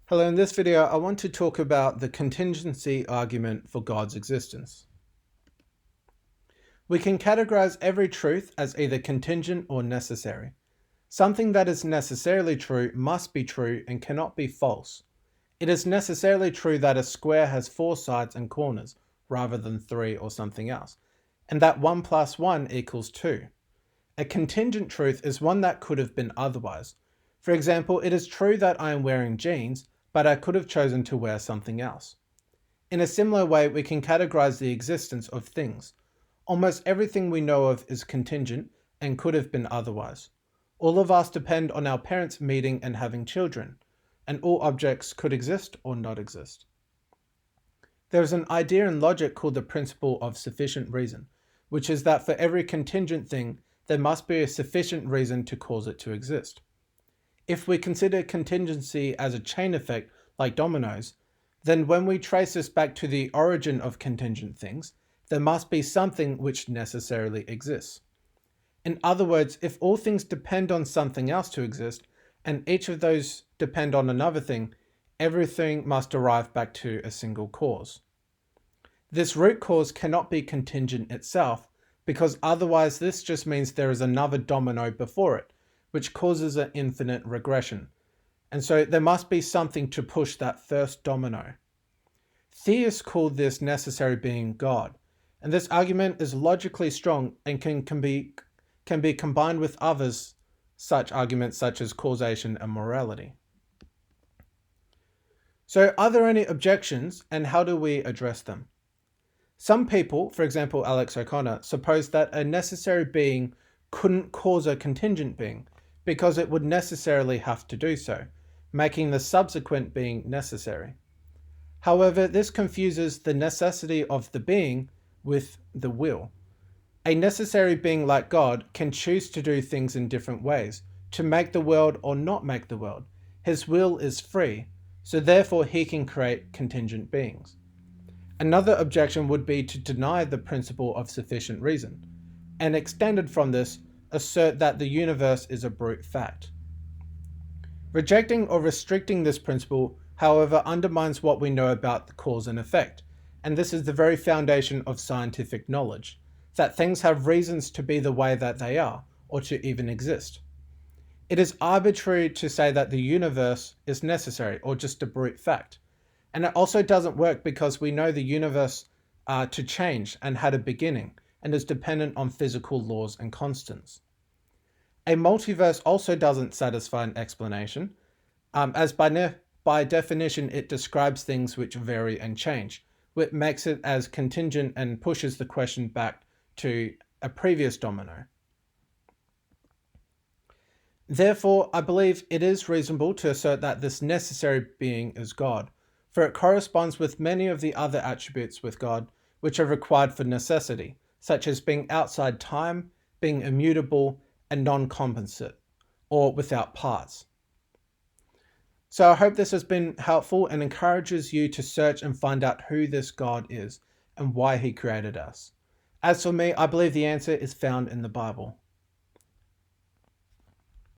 Hello, in this video I want to talk about the contingency argument for God's existence. We can categorize every truth as either contingent or necessary. Something that is necessarily true must be true and cannot be false. It is necessarily true that a square has 4 sides and corners rather than 3 or something else, and that 1 plus 1 equals 2. A contingent truth is one that could have been otherwise. For example, it is true that I am wearing jeans, but I could have chosen to wear something else. In a similar way, we can categorize the existence of things. Almost everything we know of is contingent and could have been otherwise. All of us depend on our parents meeting and having children, and all objects could exist or not exist. There is an idea in logic called the principle of sufficient reason, which is that for every contingent thing, there must be a sufficient reason to cause it to exist. If we consider contingency as a chain effect like dominoes, then when we trace this back to the origin of contingent things, there must be something which necessarily exists. In other words, if all things depend on something else to exist, and each of those depend on another thing, everything must derive back to a single cause. This root cause cannot be contingent itself, because otherwise this just means there is another domino before it, which causes an infinite regression. And so there must be something to push that first domino. Theists call this necessary being God, and this argument is logically strong and can be combined with others, such arguments such as causation and morality. So are there any objections, and how do we address them? Some people, for example Alex O'Connor, suppose that a necessary being couldn't cause a contingent being, because it would necessarily have to do so, making the subsequent being necessary. However, this confuses the necessity of the being with the will. A necessary being like God can choose to do things in different ways, to make the world or not make the world. His will is free, so therefore he can create contingent beings. Another objection would be to deny the principle of sufficient reason, and extended from this, assert that the universe is a brute fact. Rejecting or restricting this principle, however, undermines what we know about the cause and effect, and this is the very foundation of scientific knowledge, that things have reasons to be the way that they are, or to even exist. It is arbitrary to say that the universe is necessary, or just a brute fact, and it also doesn't work because we know the universe to change and had a beginning, and is dependent on physical laws and constants. A multiverse also doesn't satisfy an explanation, as by definition it describes things which vary and change, which makes it as contingent and pushes the question back to a previous domino. Therefore, I believe it is reasonable to assert that this necessary being is God, for it corresponds with many of the other attributes with God which are required for necessity, such as being outside time, being immutable, and non-compensate, or without parts. So I hope this has been helpful and encourages you to search and find out who this God is and why he created us. As for me, I believe the answer is found in the Bible.